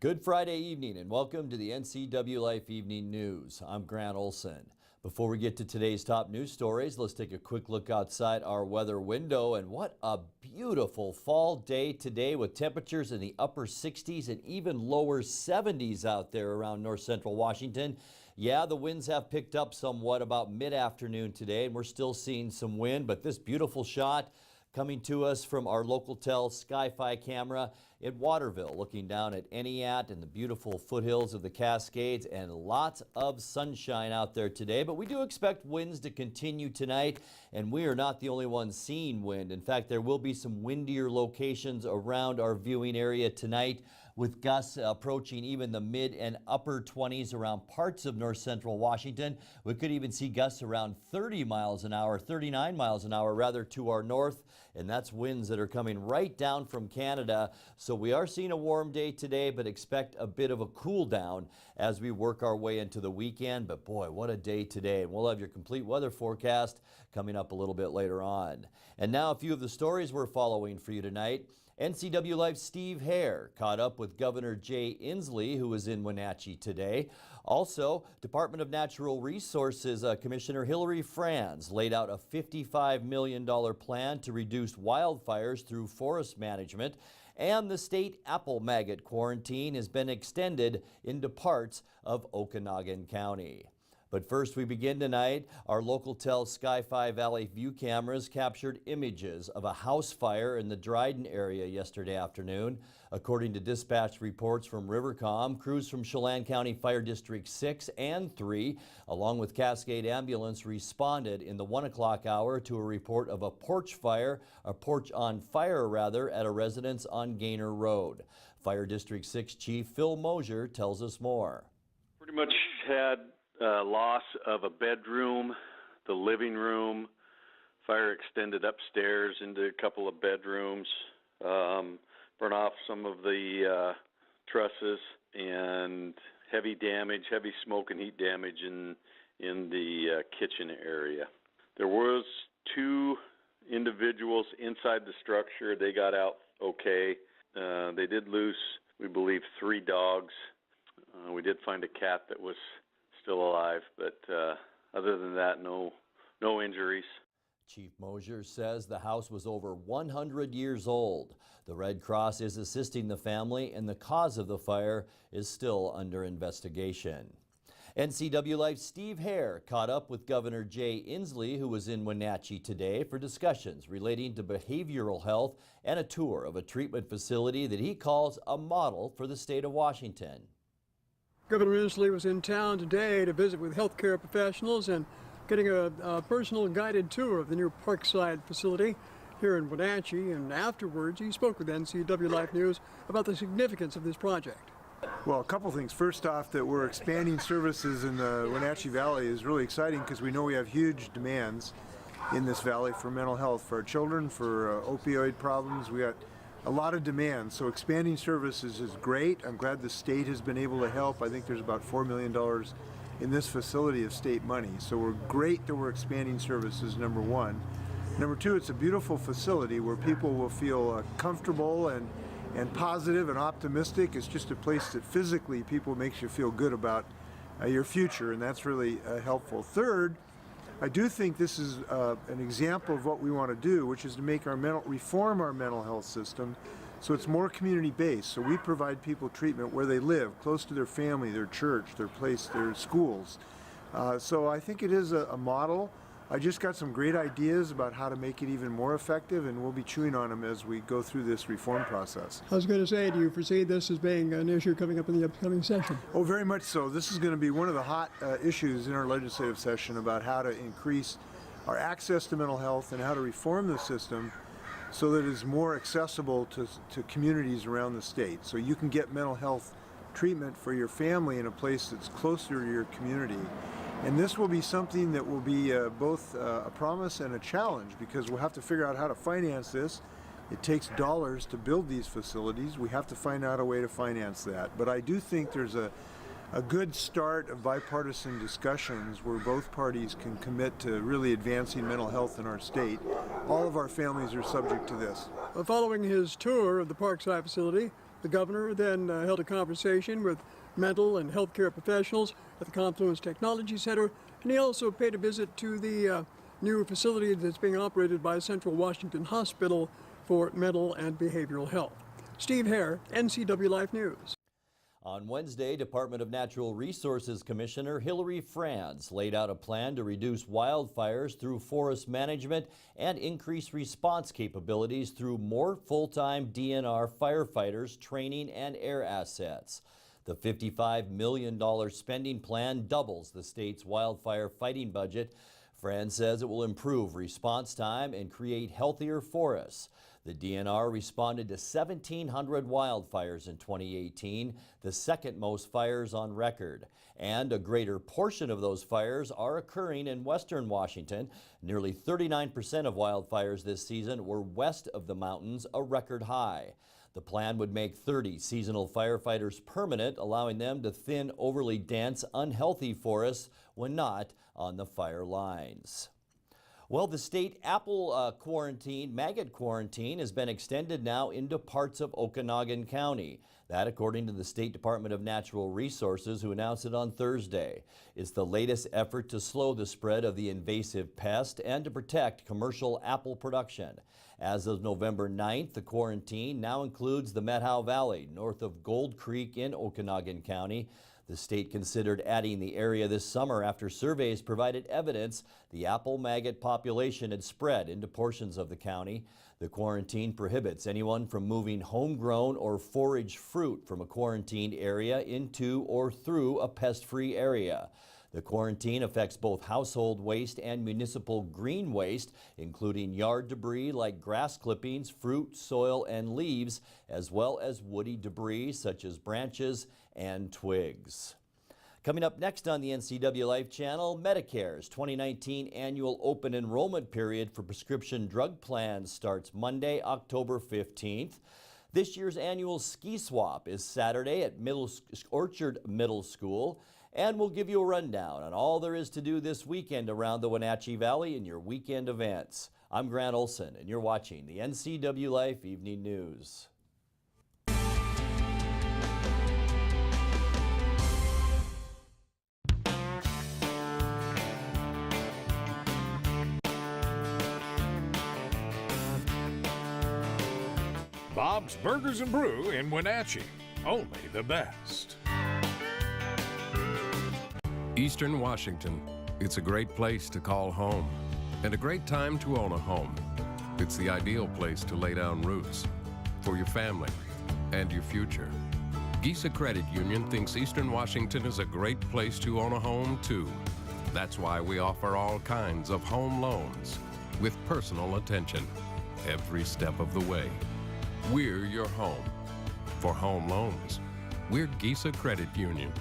Good Friday evening and welcome to the Ncwlife Evening News. I'm Grant Olson. Before we get to today's top news stories, let's take a quick look outside our weather window. And what a beautiful fall day today with temperatures in the upper 60s and even lower 70s out there around north central Washington. Yeah, the winds have picked up somewhat about mid-afternoon today and we're still seeing some wind, but this beautiful shot coming to us from our local Sky-Fi camera in Waterville, looking down at Entiat and the beautiful foothills of the Cascades, and lots of sunshine out there today. But we do expect winds to continue tonight, and we are not the only ones seeing wind. In fact, there will be some windier locations around our viewing area tonight, with gusts approaching even the mid and upper 20s around parts of north central Washington. We could even see gusts around 30 miles an hour, 39 miles an hour rather, to our north, and that's winds that are coming right down from Canada. So we are seeing a warm day today, but expect a bit of a cool down as we work our way into the weekend. But boy, what a day today. And we'll have your complete weather forecast coming up a little bit later on. And now a few of the stories we're following for you tonight. Ncwlife's Steve Hare caught up with Governor Jay Inslee, who was in Wenatchee today. Also, Department of Natural Resources Commissioner Hillary Franz laid out a $55 million plan to reduce wildfires through forest management. And the state apple maggot quarantine has been extended into parts of Okanagan County. But first, we begin tonight. Our local Sky-Fi Valley view cameras captured images of a house fire in the Dryden area yesterday afternoon. According to dispatch reports from Rivercom, crews from Chelan County Fire District 6 and 3, along with Cascade Ambulance, responded in the 1 o'clock hour to a report of a porch on fire at a residence on Gaynor Road. Fire District 6 Chief Phil Mosier tells us more. Pretty much had loss of a bedroom, the living room. Fire extended upstairs into a couple of bedrooms, burned off some of the trusses, and heavy smoke and heat damage in the kitchen area. There was 2 individuals inside the structure. They got out okay. They did lose, we believe, 3 dogs. We did find a cat that was still alive, but other than that, no injuries. Chief Mosier says the house was over 100 years old. The Red Cross is assisting the family, and the cause of the fire is still under investigation. Ncwlife's Steve Hare caught up with Governor Jay Inslee, who was in Wenatchee today, for discussions relating to behavioral health and a tour of a treatment facility that he calls a model for the state of Washington. Governor Inslee was in town today to visit with healthcare professionals and getting a personal guided tour of the new Parkside facility here in Wenatchee, and afterwards he spoke with Ncwlife News about the significance of this project. Well, a couple things. First off, that we're expanding services in the Wenatchee Valley is really exciting because we know we have huge demands in this valley for mental health, for our children, for opioid problems. We got a lot of demand, so expanding services is great. I'm glad the state has been able to help. I think there's about $4 million in this facility of state money, so we're great that we're expanding services, number one. Number two, it's a beautiful facility where people will feel comfortable and positive and optimistic. It's just a place that physically people makes you feel good about your future, and that's really helpful. Third, I do think this is an example of what we want to do, which is to make reform our mental health system so it's more community-based. So we provide people treatment where they live, close to their family, their church, their place, their schools. So I think it is a model. I just got some great ideas about how to make it even more effective, and we'll be chewing on them as we go through this reform process. I was going to say, do you foresee this as being an issue coming up in the upcoming session? Oh, very much so. This is going to be one of the hot issues in our legislative session about how to increase our access to mental health and how to reform the system so that it's more accessible to communities around the state. So you can get mental health treatment for your family in a place that's closer to your community. And this will be something that will be both a promise and a challenge, because we'll have to figure out how to finance this. It takes dollars to build these facilities. We have to find out a way to finance that. But I do think there's a a good start of bipartisan discussions where both parties can commit to really advancing mental health in our state. All of our families are subject to this. Following his tour of the Parkside facility, the governor then held a conversation with mental and healthcare professionals at the Confluence Technology Center, and he also paid a visit to the new facility that's being operated by Central Washington Hospital for mental and behavioral health. Steve Hare, NCWLife News. On Wednesday, Department of Natural Resources Commissioner Hillary Franz laid out a plan to reduce wildfires through forest management and increase response capabilities through more full-time DNR firefighters, training, and air assets. The $55 million spending plan doubles the state's wildfire fighting budget. Franz says it will improve response time and create healthier forests. The DNR responded to 1,700 wildfires in 2018, the second most fires on record. And a greater portion of those fires are occurring in western Washington. Nearly 39% of wildfires this season were west of the mountains, a record high. The plan would make 30 seasonal firefighters permanent, allowing them to thin overly dense, unhealthy forests when not on the fire lines. Well, the state apple maggot quarantine has been extended now into parts of Okanogan County. That, according to the State Department of Natural Resources, who announced it on Thursday. It's the latest effort to slow the spread of the invasive pest and to protect commercial apple production. As of November 9th, the quarantine now includes the Methow Valley, north of Gold Creek in Okanogan County. The state considered adding the area this summer after surveys provided evidence the apple maggot population had spread into portions of the county. The quarantine prohibits anyone from moving homegrown or foraged fruit from a quarantined area into or through a pest-free area. The quarantine affects both household waste and municipal green waste, including yard debris like grass clippings, fruit, soil, and leaves, as well as woody debris such as branches and twigs. Coming up next on the NCWLife channel, Medicare's 2019 annual open enrollment period for prescription drug plans starts Monday, October 15th. This year's annual ski swap is Saturday at Orchard Middle School. And we'll give you a rundown on all there is to do this weekend around the Wenatchee Valley in your weekend events. I'm Grant Olson, and you're watching the NCWLife Evening News. Bob's Burgers and Brew in Wenatchee. Only the best. Eastern Washington. It's a great place to call home and a great time to own a home. It's the ideal place to lay down roots for your family and your future. Gisa Credit Union thinks Eastern Washington is a great place to own a home too. That's why we offer all kinds of home loans with personal attention every step of the way. We're your home. For home loans, we're Gisa Credit Union.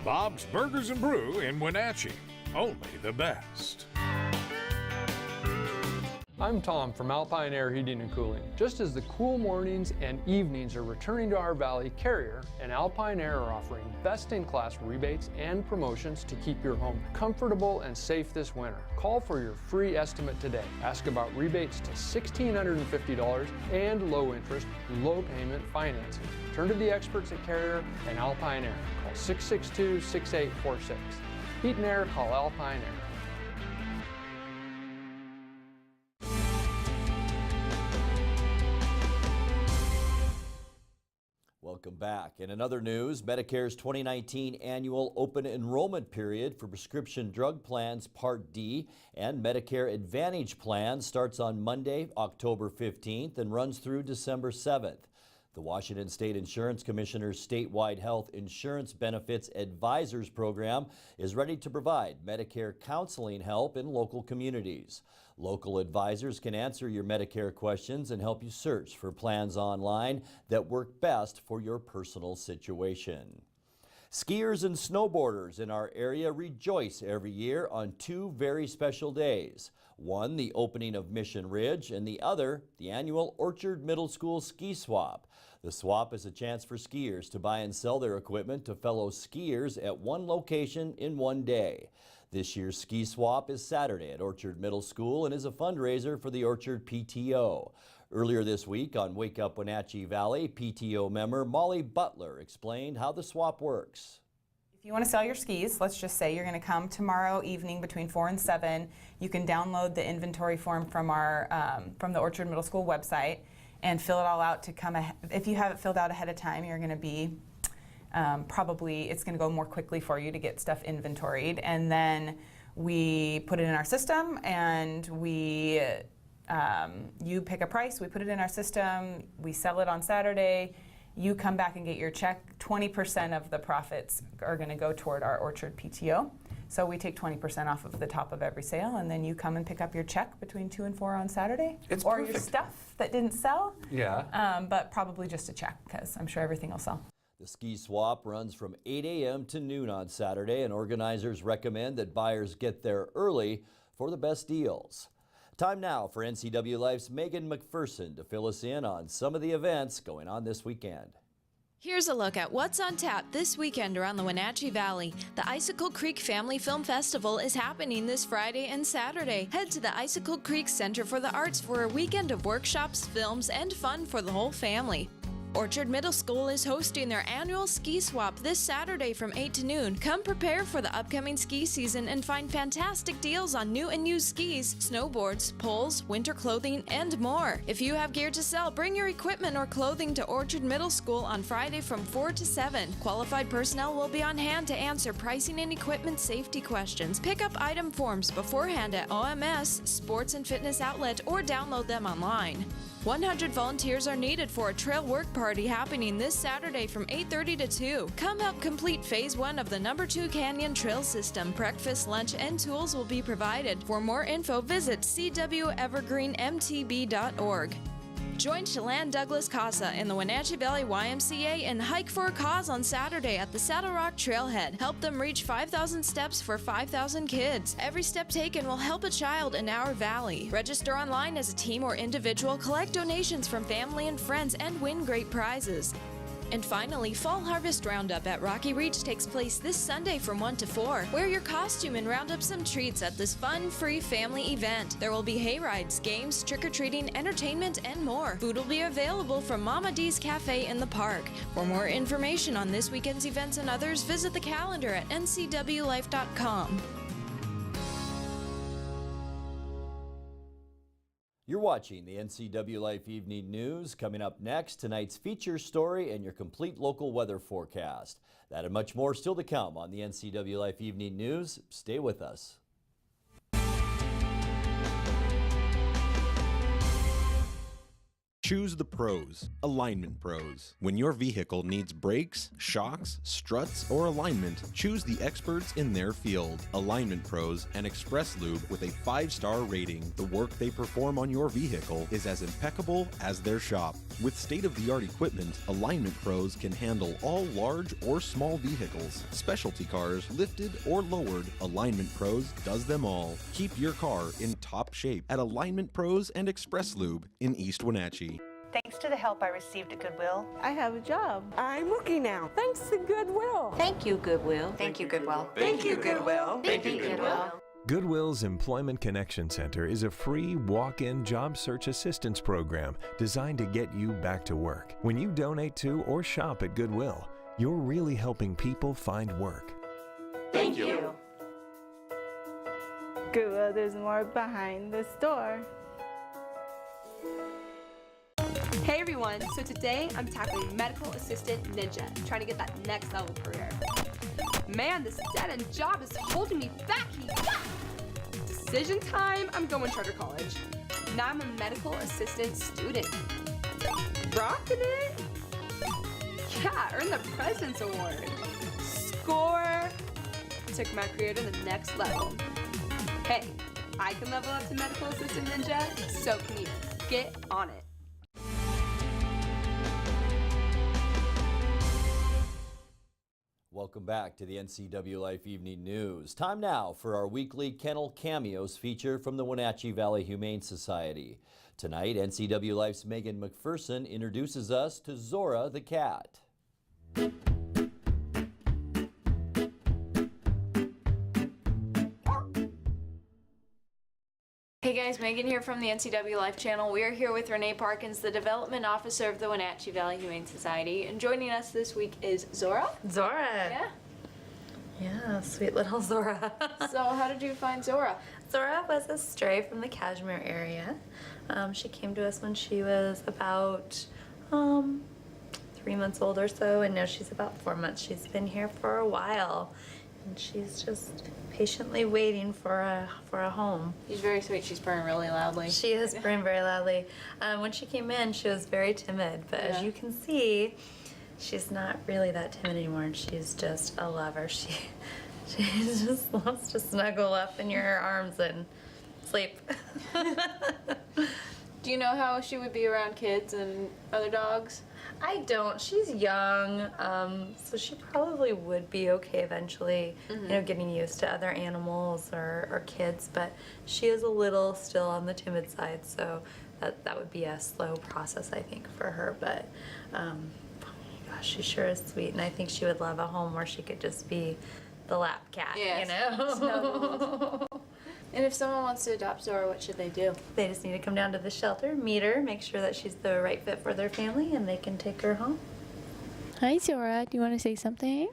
Bob's Burgers and Brew in Wenatchee. Only the best. I'm Tom from Alpine Air Heating and Cooling. Just as the cool mornings and evenings are returning to our valley, Carrier and Alpine Air are offering best-in-class rebates and promotions to keep your home comfortable and safe this winter. Call for your free estimate today. Ask about rebates to $1,650 and low interest, low payment financing. Turn to the experts at Carrier and Alpine Air. Call 662-6846. Heat and air, call Alpine Air. Welcome back. In another news, Medicare's 2019 annual open enrollment period for prescription drug plans Part D and Medicare Advantage plan starts on Monday, October 15th and runs through December 7th. The Washington State Insurance Commissioner's statewide health insurance benefits advisors program is ready to provide Medicare counseling help in local communities. Local advisors can answer your Medicare questions and help you search for plans online that work best for your personal situation. Skiers and snowboarders in our area rejoice every year on two very special days. One, the opening of Mission Ridge, and the other, the annual Orchard Middle School Ski Swap. The swap is a chance for skiers to buy and sell their equipment to fellow skiers at one location in one day. This year's ski swap is Saturday at Orchard Middle School and is a fundraiser for the Orchard PTO. Earlier this week on Wake Up Wenatchee Valley, PTO member Molly Butler explained how the swap works. If you want to sell your skis, let's just say you're going to come tomorrow evening between 4 and 7. You can download the inventory form from our from the Orchard Middle School website and fill it all out to come. If you have it filled out ahead of time, you're going to be probably it's going to go more quickly for you to get stuff inventoried, and then we put it in our system and we. You pick a price, we put it in our system, we sell it on Saturday, you come back and get your check. 20% of the profits are going to go toward our Orchard PTO. So we take 20% off of the top of every sale, and then you come and pick up your check between 2 and 4 on Saturday. It's or perfect. your stuff that didn't sell. Yeah. But probably just a check, because I'm sure everything will sell. The ski swap runs from 8 a.m. to noon on Saturday, and organizers recommend that buyers get there early for the best deals. Time now for Ncwlife's Megan McPherson to fill us in on some of the events going on this weekend. Here's a look at what's on tap this weekend around the Wenatchee Valley. The Icicle Creek Family Film Festival is happening this Friday and Saturday. Head to the Icicle Creek Center for the Arts for a weekend of workshops, films, and fun for the whole family. Orchard Middle School is hosting their annual ski swap this Saturday from 8 to noon. Come prepare for the upcoming ski season and find fantastic deals on new and used skis, snowboards, poles, winter clothing, and more. If you have gear to sell, bring your equipment or clothing to Orchard Middle School on Friday from 4 to 7. Qualified personnel will be on hand to answer pricing and equipment safety questions. Pick up item forms beforehand at OMS, Sports and Fitness Outlet, or download them online. 100 volunteers are needed for a trail work party happening this Saturday from 8:30 to 2. Come help complete Phase 1 of the No. 2 Canyon Trail System. Breakfast, lunch, and tools will be provided. For more info, visit cwevergreenmtb.org. Join Chelan Douglas Casa and the Wenatchee Valley YMCA and hike for a cause on Saturday at the Saddle Rock Trailhead. Help them reach 5,000 steps for 5,000 kids. Every step taken will help a child in our valley. Register online as a team or individual, collect donations from family and friends, and win great prizes. And finally, Fall Harvest Roundup at Rocky Reach takes place this Sunday from 1 to 4. Wear your costume and round up some treats at this fun, free family event. There will be hay rides, games, trick-or-treating, entertainment, and more. Food will be available from Mama D's Cafe in the park. For more information on this weekend's events and others, visit the calendar at ncwlife.com. You're watching the Ncwlife Evening News. Coming up next, tonight's feature story and your complete local weather forecast. That and much more still to come on the Ncwlife Evening News. Stay with us. Choose the pros, Alignment Pros. When your vehicle needs brakes, shocks, struts, or alignment, choose the experts in their field. Alignment Pros and Express Lube with a 5-star rating. The work they perform on your vehicle is as impeccable as their shop. With state-of-the-art equipment, Alignment Pros can handle all large or small vehicles, specialty cars, lifted or lowered. Alignment Pros does them all. Keep your car in top shape at Alignment Pros and Express Lube in East Wenatchee. Thanks to the help I received at Goodwill, I have a job. I'm working now. Thanks to Goodwill. Thank you, Goodwill. Thank you, Goodwill. Thank you, Goodwill. Thank you, Goodwill. Goodwill's Employment Connection Center is a free walk-in job search assistance program designed to get you back to work. When you donate to or shop at Goodwill, you're really helping people find work. Thank you. Goodwill, there's more behind the store. Hey everyone, so today I'm tackling Medical Assistant Ninja, trying to get that next level career. Man, this dead-end job is holding me back. Decision time, I'm going charter college. Now I'm a medical assistant student. Rocking it? Yeah, earned the President's Award. Score! Took my career to the next level. Hey, I can level up to Medical Assistant Ninja, so can you. Get on it. Welcome Welcome back to the NCW Life Evening News. Time now for our weekly Kennel Cameos feature from the Wenatchee Valley Humane Society. Tonight, NCW Life's Megan McPherson introduces us to Zora the cat. Hey guys, Megan here from the NCW Life channel. We are here with Renee Parkins, the Development Officer of the Wenatchee Valley Humane Society. And joining us this week is Zora. Zora. Yeah. Yeah, sweet little Zora. So how did you find Zora? Zora was a stray from the Cashmere area. She came to us when she was about 3 months old or so, and now she's about 4 months. She's been here for a while, and she's just patiently waiting for a home. She's very sweet. She's purring really loudly. She is purring very loudly. When she came in, she was very timid, but as you can see, she's not really that timid anymore, and she's just a lover. She just loves to snuggle up in your arms and sleep. Do you know how she would be around kids and other dogs? I don't. She's young, so she probably would be okay eventually, you know, getting used to other animals or kids, but she is a little still on the timid side, so that would be a slow process, I think, for her, but oh my gosh, she sure is sweet, and I think she would love a home where she could just be the lap cat, you know? And if someone wants to adopt Zora, what should they do? They just need to come down to the shelter, meet her, make sure that she's the right fit for their family, and they can take her home. Hi, Zora. Do you want to say something?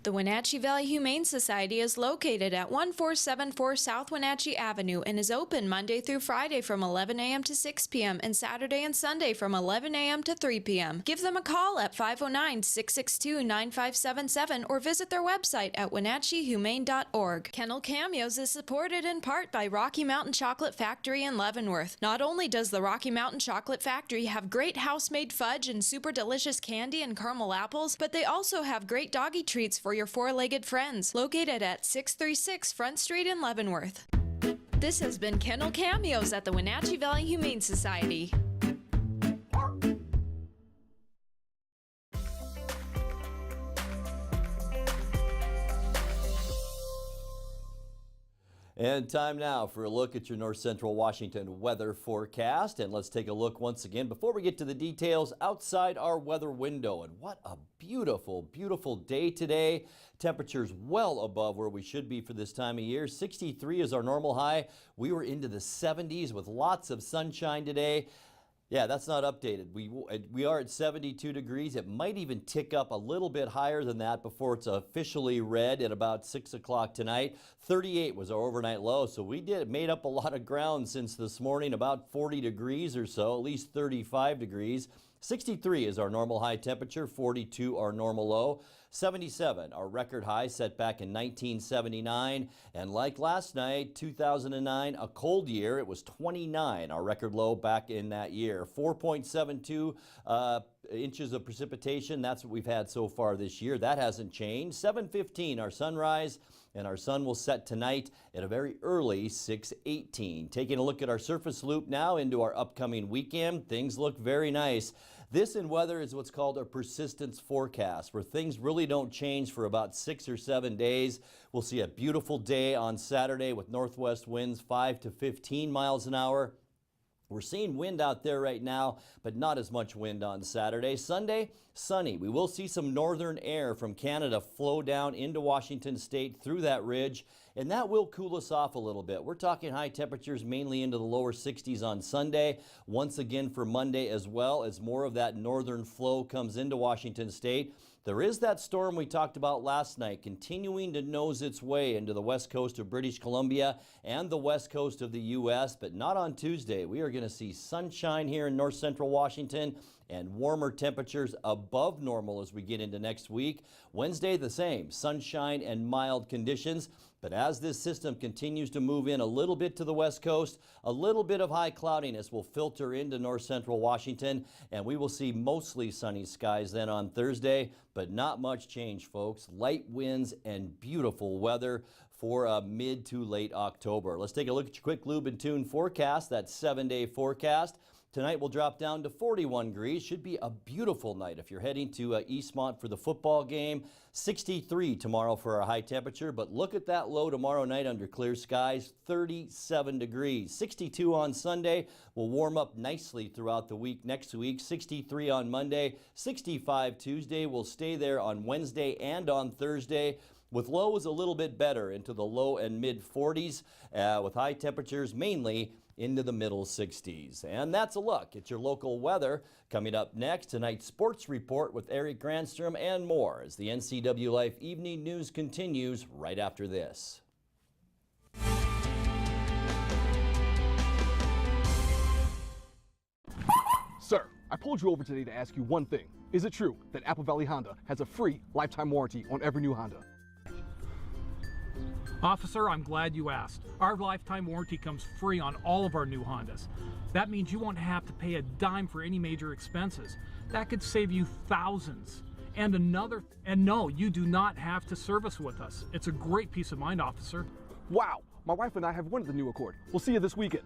The Wenatchee Valley Humane Society is located at 1474 South Wenatchee Avenue and is open Monday through Friday from 11 a.m. to 6 p.m. and Saturday and Sunday from 11 a.m. to 3 p.m. Give them a call at 509-662-9577 or visit their website at wenatcheehumane.org. Kennel Cameos is supported in part by Rocky Mountain Chocolate Factory in Leavenworth. Not only does the Rocky Mountain Chocolate Factory have great house-made fudge and super delicious candy and caramel apples, but they also have great doggy treats for your four-legged friends, located at 636 Front Street in Leavenworth. This has been Kennel Cameos at the Wenatchee Valley Humane Society. And time now for a look at your North Central Washington weather forecast. And let's take a look once again before we get to the details outside our weather window. And what a beautiful, beautiful day today. Temperatures well above where we should be for this time of year. 63 is our normal high. We were into the 70s with lots of sunshine today. Yeah, that's not updated. We are at 72 degrees. It might even tick up a little bit higher than that before it's officially red at about 6 o'clock tonight. 38 was our overnight low, so we made up a lot of ground since this morning, about 40 degrees or so, at least 35 degrees. 63 is our normal high temperature, 42 our normal low. 77, our record high set back in 1979. And like last night, 2009, a cold year, it was 29, our record low back in that year. 4.72 inches of precipitation, that's what we've had so far this year. That hasn't changed. 7:15, our sunrise, and our sun will set tonight at a very early 6:18. Taking a look at our surface loop now into our upcoming weekend, things look very nice. This in weather is what's called a persistence forecast, where things really don't change for about 6 or 7 days. We'll see a beautiful day on Saturday with northwest winds 5 to 15 miles an hour. We're seeing wind out there right now, but not as much wind on Saturday. Sunday, sunny. We will see some northern air from Canada flow down into Washington state through that ridge, and that will cool us off a little bit. We're talking high temperatures mainly into the lower 60s on Sunday. Once again for Monday as well, as more of that northern flow comes into Washington state. There is that storm we talked about last night continuing to nose its way into the west coast of British Columbia and the west coast of the U.S., but not on Tuesday. We are going to see sunshine here in north central Washington and warmer temperatures above normal as we get into next week. Wednesday, the same, sunshine and mild conditions. But as this system continues to move in a little bit to the west coast, a little bit of high cloudiness will filter into north central Washington, and we will see mostly sunny skies then on Thursday, but not much change, folks. Light winds and beautiful weather for mid to late October. Let's take a look at your quick lube and tune forecast, that 7-day forecast. Tonight will drop down to 41 degrees. Should be a beautiful night if you're heading to Eastmont for the football game. 63 tomorrow for our high temperature, but look at that low tomorrow night under clear skies, 37 degrees. 62 on Sunday. Will warm up nicely throughout the week next week. 63 on Monday, 65 Tuesday. Will stay there on Wednesday and on Thursday, with lows a little bit better into the low and mid 40s, with high temperatures mainly into the middle 60s. And that's a look at your local weather. Coming up next, tonight's sports report with Eric Granstrom and more as the NCW Life Evening News continues right after this. Sir, I pulled you over today to ask you one thing. Is it true that Apple Valley Honda has a free lifetime warranty on every new Honda? Officer, I'm glad you asked. Our lifetime warranty comes free on all of our new Hondas. That means you won't have to pay a dime for any major expenses. That could save you thousands. And no, you do not have to service with us. It's a great peace of mind, officer. Wow, my wife and I have wanted the new Accord. We'll see you this weekend.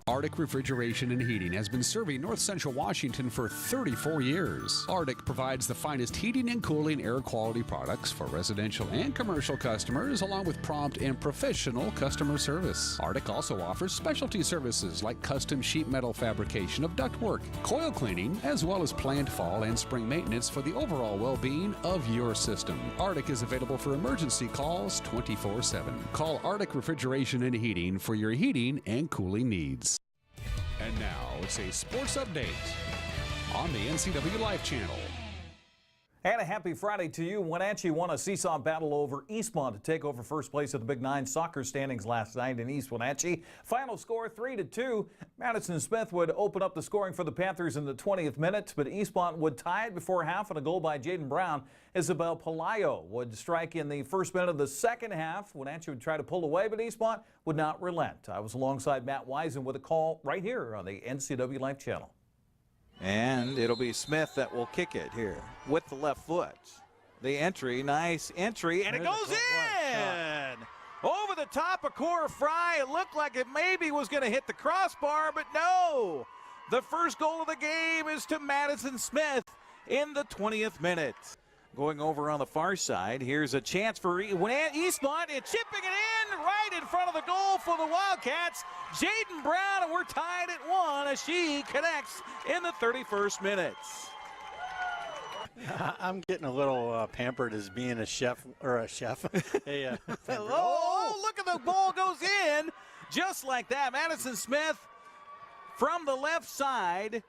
Arctic Refrigeration and Heating has been serving North Central Washington for 34 years. Arctic provides the finest heating and cooling air quality products for residential and commercial customers, along with prompt and professional customer service. Arctic also offers specialty services like custom sheet metal fabrication of ductwork, coil cleaning, as well as planned fall and spring maintenance for the overall well-being of your system. Arctic is available for emergency calls 24/7. Call Arctic Refrigeration and Heating for your heating and cooling needs. And now it's a sports update on the NCW Life channel. And a happy Friday to you. Wenatchee won a seesaw battle over Eastmont to take over first place at the Big Nine soccer standings last night in East Wenatchee. Final score 3-2. Madison Smith would open up the scoring for the Panthers in the 20th minute, but Eastmont would tie it before half on a goal by Jaden Brown. Isabel Palayo would strike in the first minute of the second half. Wenatchee would try to pull away, but Eastmont would not relent. I was alongside Matt Wisen with a call right here on the NCW Life channel. And it'll be Smith that will kick it here with the left foot. The entry, nice entry, and it goes in! Over the top of Cora Fry. It looked like it maybe was going to hit the crossbar, but no! The first goal of the game is to Madison Smith in the 20th minute. Going over on the far side, here's a chance for Eastmont, and chipping it in right in front of the goal for the Wildcats. Jaden Brown, and we're tied at 1 as she connects in the 31st minute. I'm getting a little pampered as being a chef, or a chef. Oh, look at the ball goes in, just like that. Madison Smith from the left side,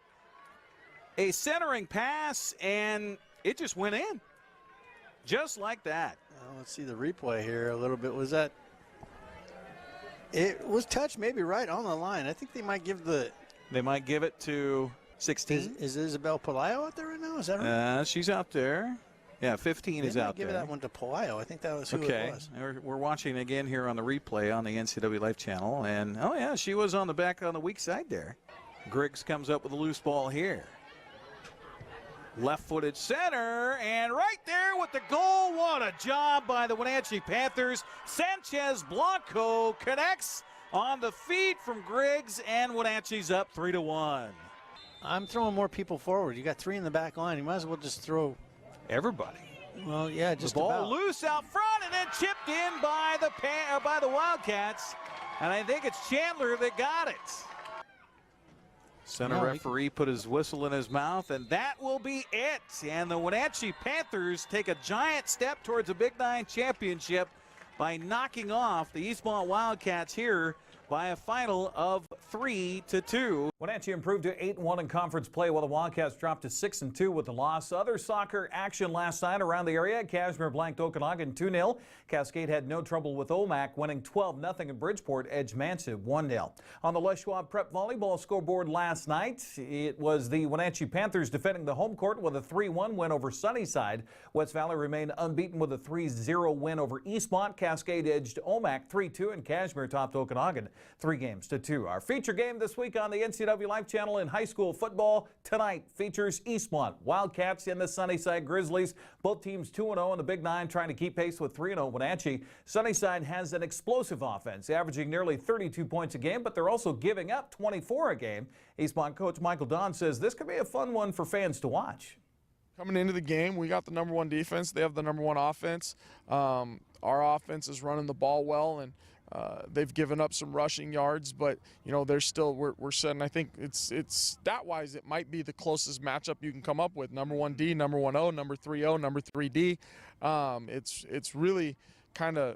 a centering pass, and it just went in. Just like that. Let's see the replay here a little bit. Was that? It was touched maybe right on the line. I think they might give the. They might give it to 16. Is Isabel Palayo out there right now? Is that right? She's out there. Yeah, 15 is out there. Give that one to Palayo. I think that was who it was. We're watching again here on the replay on the NCW Life channel, and oh yeah, she was on the back on the weak side there. Griggs comes up with a loose ball here. Left-footed center, and right there with the goal. What a job by the Wenatchee Panthers. Sanchez Blanco connects on the feed from Griggs, and Wenatchee's up 3-1. I'm throwing more people forward. You got 3 in the back line. You might as well just throw everybody. Well, yeah, just the ball about. Loose out front, and then chipped in by the Wildcats, and I think it's Chandler that got it. Center referee put his whistle in his mouth, and that will be it. And the Wenatchee Panthers take a giant step towards a Big Nine championship by knocking off the Eastmont Wildcats here by a final of 3-2. Wenatchee improved to 8-1 in conference play, while the Wildcats dropped to 6-2 with the loss. Other soccer action last night around the area. Cashmere blanked Okanagan 2-0. Cascade had no trouble with Omak, winning 12-0, and Bridgeport edged Manson 1-0. On the Les Schwab Prep volleyball scoreboard last night, it was the Wenatchee Panthers defending the home court with a 3-1 win over Sunnyside. West Valley remained unbeaten with a 3-0 win over Eastmont. Cascade edged Omak 3-2, and Cashmere topped Okanagan 3-2. Our feature game this week on the NCW Life channel in high school football tonight features Eastmont Wildcats and the Sunnyside Grizzlies. Both teams 2-0 in the Big Nine, trying to keep pace with 3-0 Wenatchee. Sunnyside has an explosive offense, averaging nearly 32 points a game, but they're also giving up 24 a game. Eastmont coach Michael Don says this could be a fun one for fans to watch. Coming into the game, we got the #1 defense. They have the #1 offense. Our offense is running the ball well, and they've given up some rushing yards, but they're still we're setting. I think it's stat-wise, it might be the closest matchup you can come up with. #1 D, #1 O, #3 O, #3 D. It's really kind of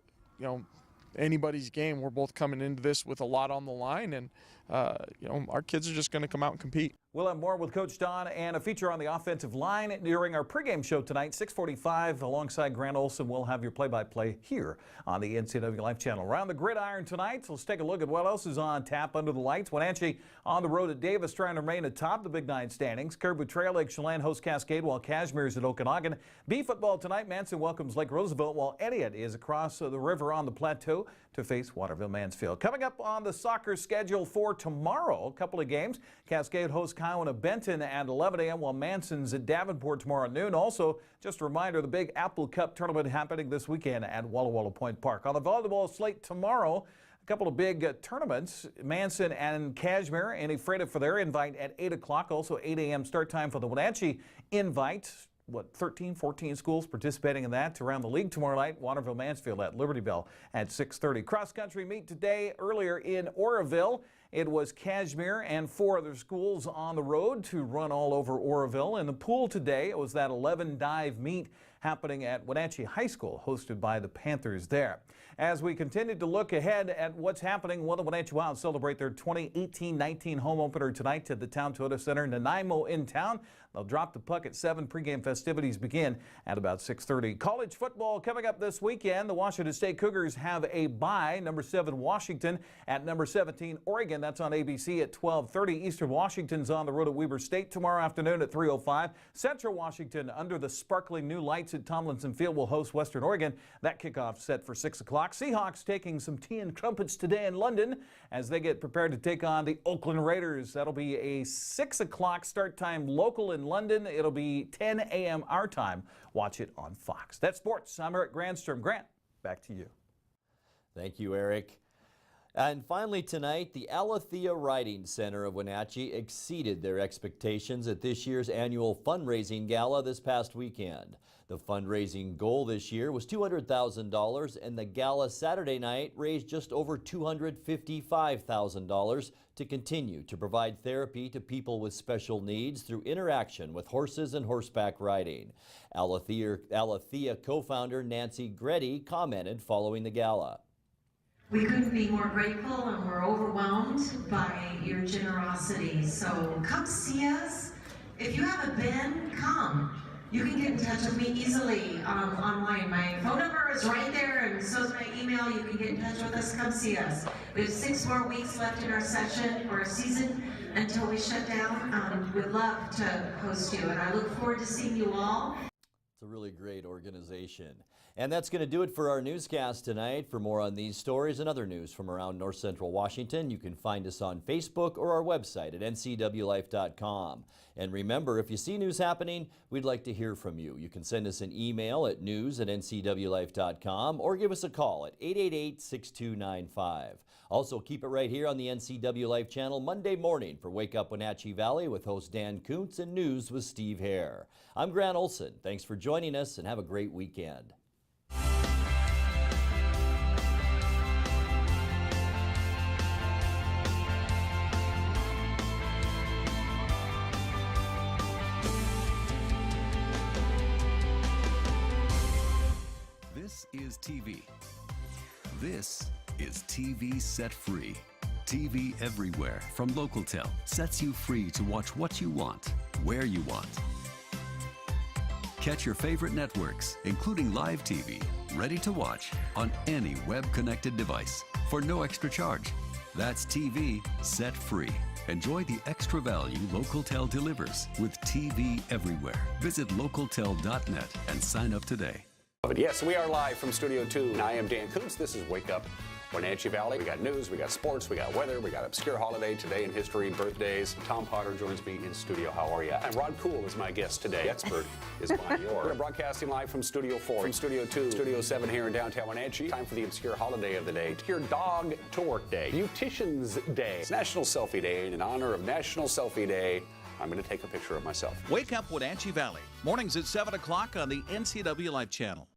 anybody's game. We're both coming into this with a lot on the line, and our kids are just going to come out and compete. We'll have more with Coach Don and a feature on the offensive line during our pregame show tonight, 6:45. Alongside Grant Olson, we'll have your play-by-play here on the NCW Life channel. Around the gridiron tonight, let's take a look at what else is on tap under the lights. Wenatchee on the road at Davis, trying to remain atop the Big Nine standings. Kerwood Trail Lake Chelan hosts Cascade, while Cashmere is at Okanagan. B football tonight, Manson welcomes Lake Roosevelt, while Elliott is across the river on the plateau to face Waterville Mansfield. Coming up on the soccer schedule for tomorrow, a couple of games. Cascade hosts Kiowa Benton at 11 a.m., while Manson's at Davenport tomorrow at noon. Also, just a reminder, the Big Apple Cup tournament happening this weekend at Walla Walla Point Park. On the volleyball slate tomorrow, a couple of big tournaments. Manson and Cashmere and Ephrata for their invite at 8 o'clock. Also 8 a.m. start time for the Wenatchee invite. 13, 14 schools participating in that around the league tomorrow night. Waterville Mansfield at Liberty Bell at 6:30. Cross country meet today earlier in Oroville. It was Cashmere and 4 other schools on the road to run all over Oroville. In the pool today, it was that 11 dive meet happening at Wenatchee High School, hosted by the Panthers there. As we continue to look ahead at what's happening, the Wenatchee Wild celebrate their 2018-19 home opener tonight at the Town Toyota Center, Nanaimo in town. They'll drop the puck at 7. Pregame festivities begin at about 6:30. College football coming up this weekend. The Washington State Cougars have a bye. #7 Washington at #17 Oregon. That's on ABC at 12:30. Eastern Washington's on the road at Weber State tomorrow afternoon at 3:05. Central Washington, under the sparkling new lights at Tomlinson Field, will host Western Oregon. That kickoff set for 6 o'clock. Seahawks taking some tea and crumpets today in London as they get prepared to take on the Oakland Raiders. That'll be a 6 o'clock start time local in London. It'll be 10 a.m. our time. Watch it on Fox. That's sports. I'm Eric Granstrom. Grant, back to you. Thank you, Eric. And finally tonight, the Alethea Riding Center of Wenatchee exceeded their expectations at this year's annual fundraising gala this past weekend. The fundraising goal this year was $200,000, and the gala Saturday night raised just over $255,000 to continue to provide therapy to people with special needs through interaction with horses and horseback riding. Alethea co-founder Nancy Gretty commented following the gala. We couldn't be more grateful, and we're overwhelmed by your generosity. So come see us. If you haven't been, come. You can get in touch with me easily online. My phone number is right there, and so is my email. You can get in touch with us. Come see us. We have 6 more weeks left in our session or season until we shut down. We'd love to host you, and I look forward to seeing you all. It's a really great organization. And that's going to do it for our newscast tonight. For more on these stories and other news from around North Central Washington, you can find us on Facebook or our website at ncwlife.com. And remember, if you see news happening, we'd like to hear from you. You can send us an email at news@ncwlife.com or give us a call at 888-6295. Also, keep it right here on the NCW Life channel Monday morning for Wake Up Wenatchee Valley with host Dan Kuntz and News with Steve Hare. I'm Grant Olson. Thanks for joining us and have a great weekend. This is TV. This is TV Set Free. TV everywhere from Localtel sets you free to watch what you want, where you want. Catch your favorite networks, including live TV, ready to watch on any web-connected device for no extra charge. That's TV Set Free. Enjoy the extra value Localtel delivers with TV everywhere. Visit localtel.net and sign up today. But yes, we are live from Studio 2. I am Dan Koontz. This is Wake Up Wenatchee Valley. We got news, we got sports, we got weather, we got obscure holiday, today in history, birthdays. Tom Potter joins me in studio. How are you? And Rod Cool is my guest today. The expert is Bonnie Orr. We're broadcasting live from Studio 4, from Studio 2, Studio 7 here in downtown Wenatchee. Time for the obscure holiday of the day. Your Dog to Work Day, Beautician's Day. It's National Selfie Day, and in honor of National Selfie Day, I'm going to take a picture of myself. Wake Up Wenatchee Valley. Mornings at 7 o'clock on the NCW Life channel.